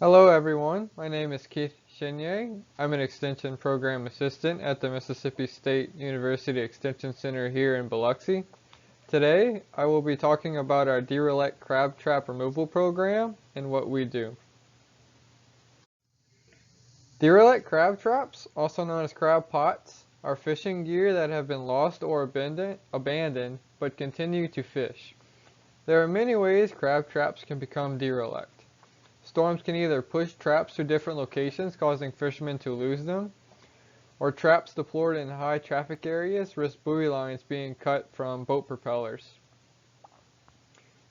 Hello everyone, my name is Keith Chenier. I'm an Extension Program Assistant at the Mississippi State University Extension Center here in Biloxi. Today, I will be talking about our Derelict crab trap removal program and what we do. Derelict crab traps, also known as crab pots, are fishing gear that have been lost or abandoned but continue to fish. There are many ways crab traps can become derelict. Storms can either push traps to different locations, causing fishermen to lose them, or traps deployed in high traffic areas risk buoy lines being cut from boat propellers.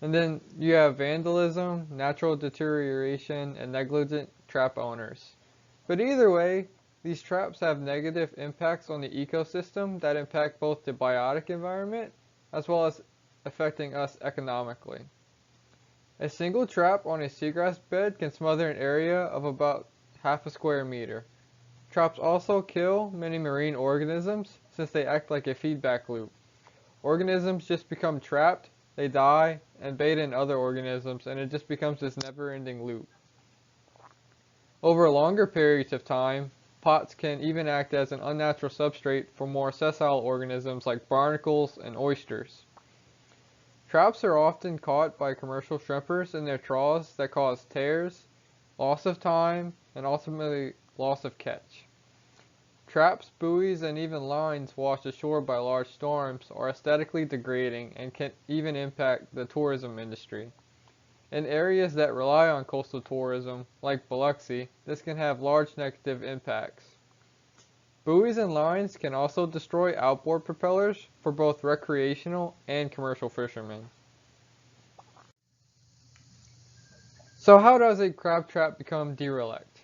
And then you have vandalism, natural deterioration, and negligent trap owners. But either way, these traps have negative impacts on the ecosystem that impact both the biotic environment as well as affecting us economically. A single trap on a seagrass bed can smother an area of about half a square meter. Traps also kill many marine organisms since they act like a feedback loop. Organisms just become trapped, they die, and bait in other organisms, and it just becomes this never-ending loop. Over longer periods of time, pots can even act as an unnatural substrate for more sessile organisms like barnacles and oysters. Traps are often caught by commercial shrimpers in their trawls that cause tears, loss of time, and ultimately loss of catch. Traps, buoys, and even lines washed ashore by large storms are aesthetically degrading and can even impact the tourism industry. In areas that rely on coastal tourism, like Biloxi, this can have large negative impacts. Buoys and lines can also destroy outboard propellers for both recreational and commercial fishermen. So how does a crab trap become derelict?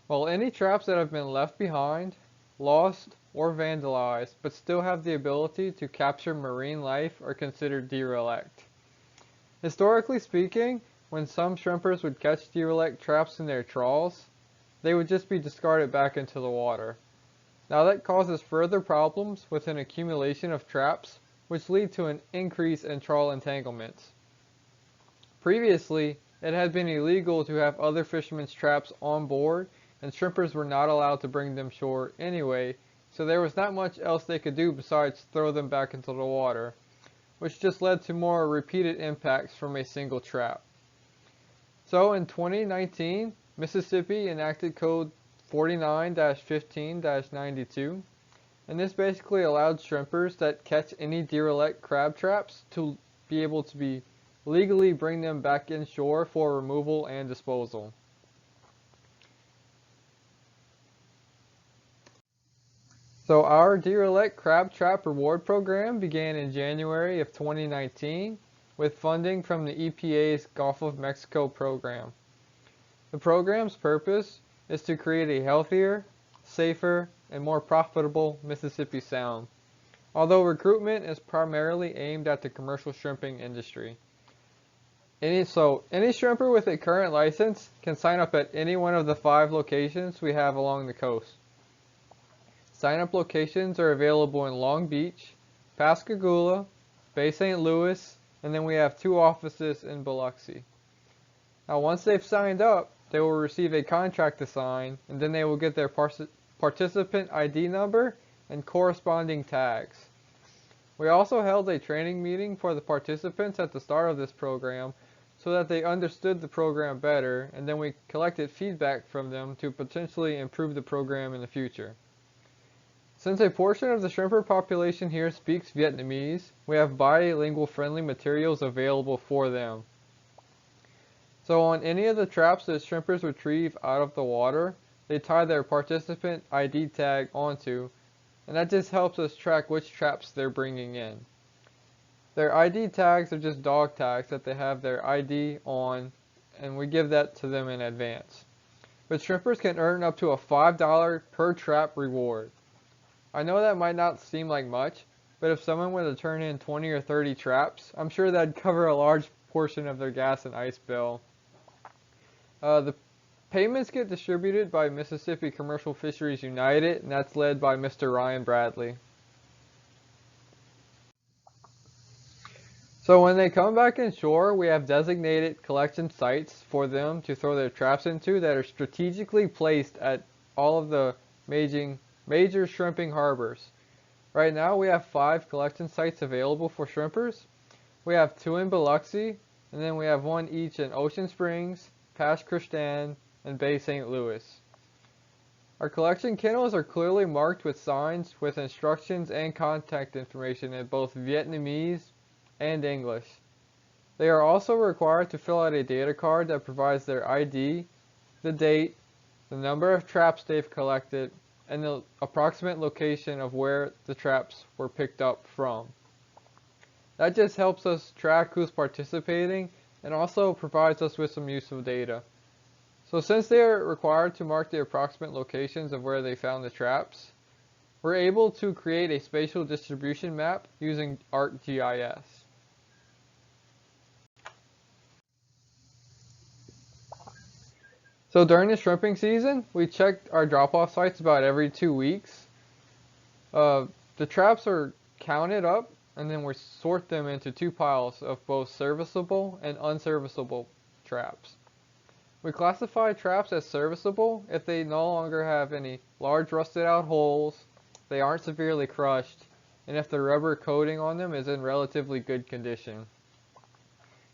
Well, any traps that have been left behind, lost, or vandalized, but still have the ability to capture marine life are considered derelict. Historically speaking, when some shrimpers would catch derelict traps in their trawls, they would just be discarded back into the water. Now that causes further problems with an accumulation of traps, which lead to an increase in trawl entanglements. Previously, it had been illegal to have other fishermen's traps on board, and shrimpers were not allowed to bring them ashore anyway, so there was not much else they could do besides throw them back into the water, which just led to more repeated impacts from a single trap. So in 2019, Mississippi enacted Code 49-15-92, and this basically allowed shrimpers that catch any derelict crab traps to be able to be legally bring them back inshore for removal and disposal. So our Derelict Crab Trap Reward Program began in January of 2019 with funding from the EPA's Gulf of Mexico program. The program's purpose is to create a healthier, safer, and more profitable Mississippi Sound, although recruitment is primarily aimed at the commercial shrimping industry. Any shrimper with a current license can sign up at any one of the 5 locations we have along the coast. Sign-up locations are available in Long Beach, Pascagoula, Bay St. Louis, and then we have 2 offices in Biloxi. Now once they've signed up, they will receive a contract to sign, and then they will get their participant ID number and corresponding tags. We also held a training meeting for the participants at the start of this program so that they understood the program better, and then we collected feedback from them to potentially improve the program in the future. Since a portion of the shrimper population here speaks Vietnamese, we have bilingual friendly materials available for them. So on any of the traps that shrimpers retrieve out of the water, they tie their participant ID tag onto, and that just helps us track which traps they're bringing in. Their ID tags are just dog tags that they have their ID on, and we give that to them in advance. But shrimpers can earn up to a $5 per trap reward. I know that might not seem like much, but if someone were to turn in 20 or 30 traps, I'm sure that'd cover a large portion of their gas and ice bill. The payments get distributed by Mississippi Commercial Fisheries United, and that's led by Mr. Ryan Bradley. So when they come back inshore, we have designated collection sites for them to throw their traps into that are strategically placed at all of the major shrimping harbors. Right now we have 5 collection sites available for shrimpers. We have 2 in Biloxi, and then we have 1 each in Ocean Springs, Pass Christian, and Bay St. Louis. Our collection kennels are clearly marked with signs with instructions and contact information in both Vietnamese and English. They are also required to fill out a data card that provides their ID, the date, the number of traps they've collected, and the approximate location of where the traps were picked up from. That just helps us track who's participating and also provides us with some useful data. So since they are required to mark the approximate locations of where they found the traps, we're able to create a spatial distribution map using ArcGIS. So during the shrimping season, we check our drop-off sites about every 2 weeks. The traps are counted up, and then we sort them into 2 piles of both serviceable and unserviceable traps. We classify traps as serviceable if they no longer have any large rusted out holes, they aren't severely crushed, and if the rubber coating on them is in relatively good condition.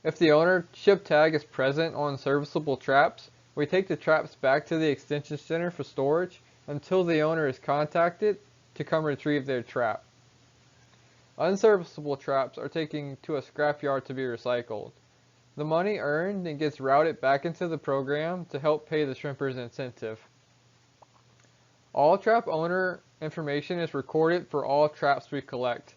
If the ownership tag is present on serviceable traps, we take the traps back to the extension center for storage until the owner is contacted to come retrieve their trap. Unserviceable traps are taken to a scrapyard to be recycled. The money earned then gets routed back into the program to help pay the shrimper's incentive. All trap owner information is recorded for all traps we collect,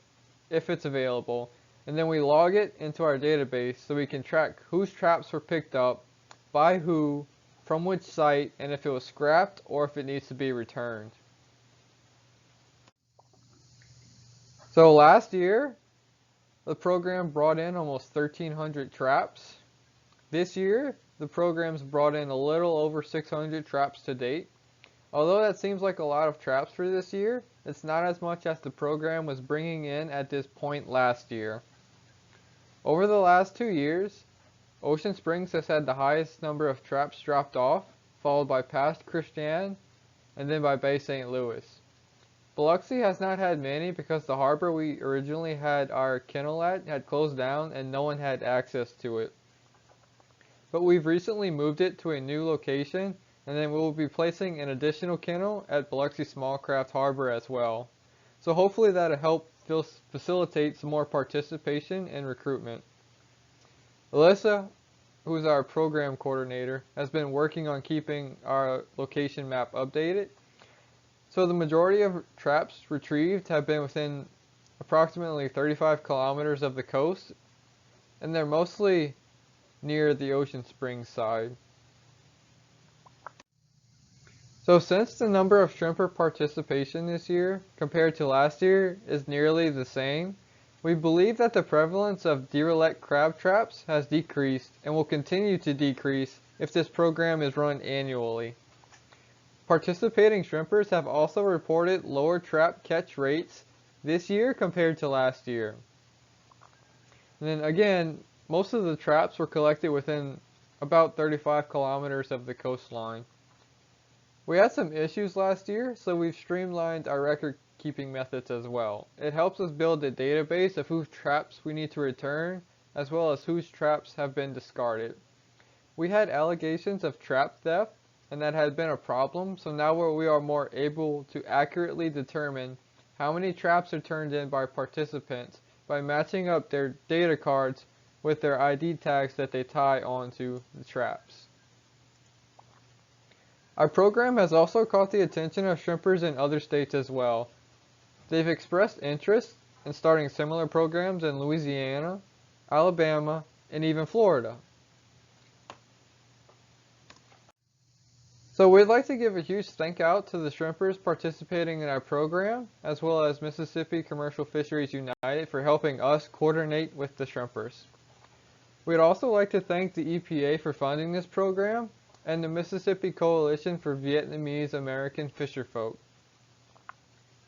if it's available, and then we log it into our database so we can track whose traps were picked up, by who, from which site, and if it was scrapped or if it needs to be returned. So last year, the program brought in almost 1,300 traps. This year, the program's brought in a little over 600 traps to date. Although that seems like a lot of traps for this year, it's not as much as the program was bringing in at this point last year. Over the last 2 years, Ocean Springs has had the highest number of traps dropped off, followed by Pass Christian, and then by Bay St. Louis. Biloxi has not had many because the harbor we originally had our kennel at had closed down and no one had access to it. But we've recently moved it to a new location, and then we will be placing an additional kennel at Biloxi Small Craft Harbor as well. So hopefully that'll help facilitate some more participation and recruitment. Alyssa, who's our program coordinator, has been working on keeping our location map updated. So the majority of traps retrieved have been within approximately 35 kilometers of the coast, and they're mostly near the Ocean Springs side. So since the number of shrimper participation this year compared to last year is nearly the same, we believe that the prevalence of derelict crab traps has decreased and will continue to decrease if this program is run annually. Participating shrimpers have also reported lower trap catch rates this year compared to last year. And then again, most of the traps were collected within about 35 kilometers of the coastline. We had some issues last year, so we've streamlined our record keeping methods as well. It helps us build a database of whose traps we need to return, as well as whose traps have been discarded. We had allegations of trap theft, and that had been a problem, so now we are more able to accurately determine how many traps are turned in by participants by matching up their data cards with their ID tags that they tie onto the traps. Our program has also caught the attention of shrimpers in other states as well. They've expressed interest in starting similar programs in Louisiana, Alabama, and even Florida. So we'd like to give a huge thank out to the shrimpers participating in our program, as well as Mississippi Commercial Fisheries United for helping us coordinate with the shrimpers. We'd also like to thank the EPA for funding this program, and the Mississippi Coalition for Vietnamese American Fisherfolk.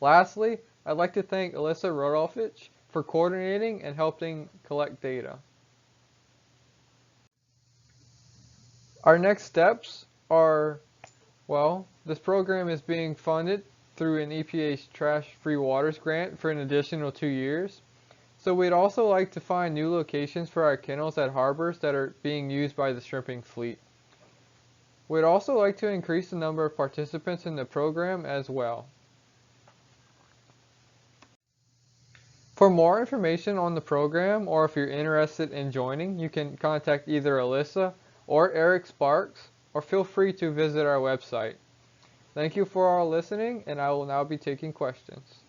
Lastly, I'd like to thank Alyssa Rodolfich for coordinating and helping collect data. Our next steps are, well, this program is being funded through an EPA's Trash-Free Waters grant for an additional 2 years. So we'd also like to find new locations for our kennels at harbors that are being used by the shrimping fleet. We'd also like to increase the number of participants in the program as well. For more information on the program, or if you're interested in joining, you can contact either Alyssa or Eric Sparks, or feel free to visit our website. Thank you for all listening, and I will now be taking questions.